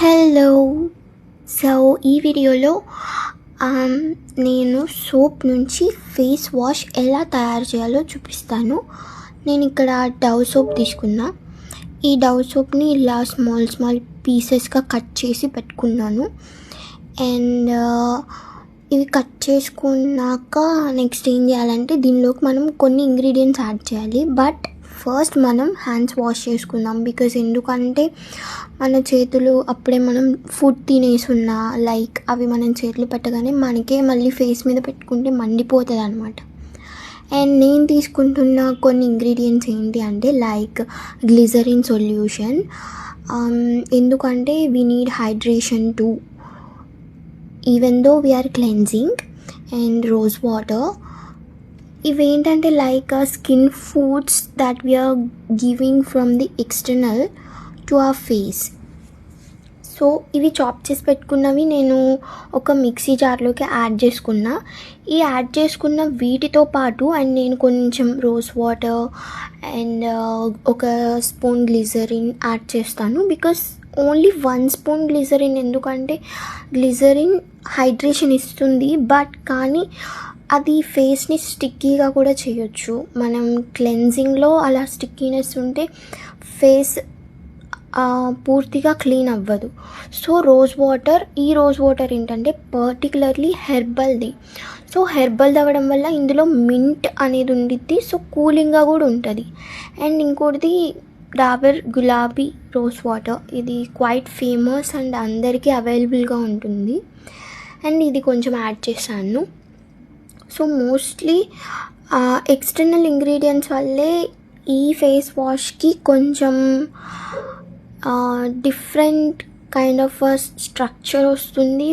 Hello. So ఈ వీడియోలో నేను సోప్ నుంచి ఫేస్ వాష్ ఎలా తయారు చేయాలో చూపిస్తాను. నేను ఇక్కడ డవ్ సోప్ తీసుకున్నా. ఈ డవ్ సోప్ని ఇలా స్మాల్ పీసెస్గా కట్ చేసి పెట్టుకున్నాను. అండ్ ఇవి కట్ చేసుకున్నాక నెక్స్ట్ ఏం చేయాలంటే దీనిలోకి మనం కొన్ని ఇంగ్రీడియంట్స్ యాడ్ చేయాలి. బట్ ఫస్ట్ మనం హ్యాండ్స్ వాష్ చేసుకుందాం. బికాజ్ ఎందుకంటే మన చేతులు అప్పుడే మనం ఫుడ్ తినేసున్నా లైక్ అవి మనం చేతులు పెట్టగానే మనకే మళ్ళీ ఫేస్ మీద పెట్టుకుంటే మండిపోతుంది అనమాట. అండ్ నేను తీసుకుంటున్న కొన్ని ఇంగ్రీడియంట్స్ ఏంటి అంటే లైక్ గ్లిజరిన్ సొల్యూషన్, ఎందుకంటే we need hydration to even though we are cleansing, and rose water. ఇవేంటంటే like skin foods that we are giving from the external to our face. So ఇవి చాప్ చేసి పెట్టుకున్నవి నేను ఒక మిక్సీ జార్లోకి యాడ్ చేసుకున్నా. ఈ యాడ్ చేసుకున్న వీటితో పాటు అండ్ నేను కొంచెం రోజ్ వాటర్ అండ్ ఒక స్పూన్ గ్లిజరిన్ యాడ్ చేస్తాను. బికాస్ ఓన్లీ 1 స్పూన్ గ్లిజరిన్, ఎందుకంటే గ్లిజరిన్ హైడ్రేషన్ ఇస్తుంది బట్ కానీ అది ఫేస్ని స్టిక్కీగా కూడా చేయొచ్చు. మనం క్లెన్జింగ్లో అలా స్టిక్కీనెస్ ఉంటే ఫేస్ పూర్తిగా క్లీన్ అవ్వదు. సో రోజ్ వాటర్ ఏంటంటే పర్టికులర్లీ హెర్బల్ది. సో హెర్బల్ది అవ్వడం వల్ల ఇందులో మింట్ అనేది ఉండిద్ది, సో కూలింగ్గా కూడా ఉంటుంది. అండ్ ఇంకోటిది డాబర్ గులాబీ రోజ్ వాటర్, ఇది క్వైట్ ఫేమస్ అండ్ అందరికీ అవైలబుల్గా ఉంటుంది. అండ్ ఇది కొంచెం యాడ్ చేశాను. సో మోస్ట్లీ ఎక్స్టర్నల్ ఇంగ్రీడియంట్స్ వల్లే ఈ ఫేస్ వాష్కి కొంచెం డిఫరెంట్ కైండ్ ఆఫ్ స్ట్రక్చర్ వస్తుంది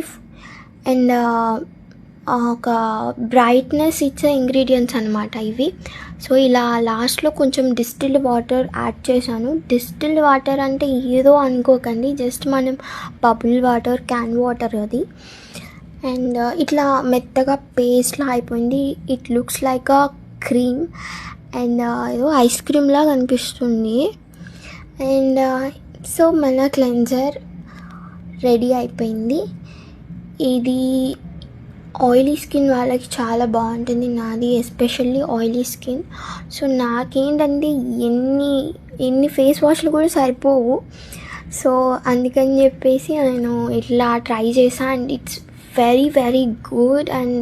అండ్ ఒక బ్రైట్నెస్ ఇచ్చే ఇంగ్రీడియంట్స్ అనమాట ఇవి. సో ఇలా లాస్ట్లో కొంచెం డిస్టిల్డ్ వాటర్ యాడ్ చేశాను. డిస్టిల్డ్ వాటర్ అంటే ఏదో అనుకోకండి, జస్ట్ మనం బబుల్ వాటర్, క్యాన్ వాటర్ అది. అండ్ ఇట్లా మెత్తగా పేస్ట్లా అయిపోయింది. It looks like a cream and ఏదో ఐస్ క్రీమ్ లాగా అనిపిస్తుంది. అండ్ సో మన క్లెన్జర్ రెడీ అయిపోయింది. ఇది ఆయిలీ స్కిన్ వాళ్ళకి చాలా బాగుంటుంది. నాది ఎస్పెషల్లీ ఆయిలీ స్కిన్. సో నాకేంటంటే ఎన్ని ఫేస్ వాష్లు కూడా సరిపోవు. సో అందుకని చెప్పేసి నేను ఇట్లా ట్రై చేశాను. And it's very good and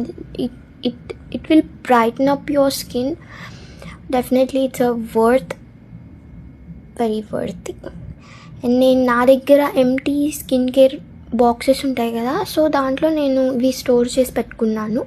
it will brighten up your skin. Definitely it's a very worthy. And నేను నా దగ్గర ఎంటీ స్కిన్ కేర్ బాక్సెస్ ఉంటాయి కదా, సో దాంట్లో నేను ఇవి స్టోర్ చేసి పెట్టుకున్నాను.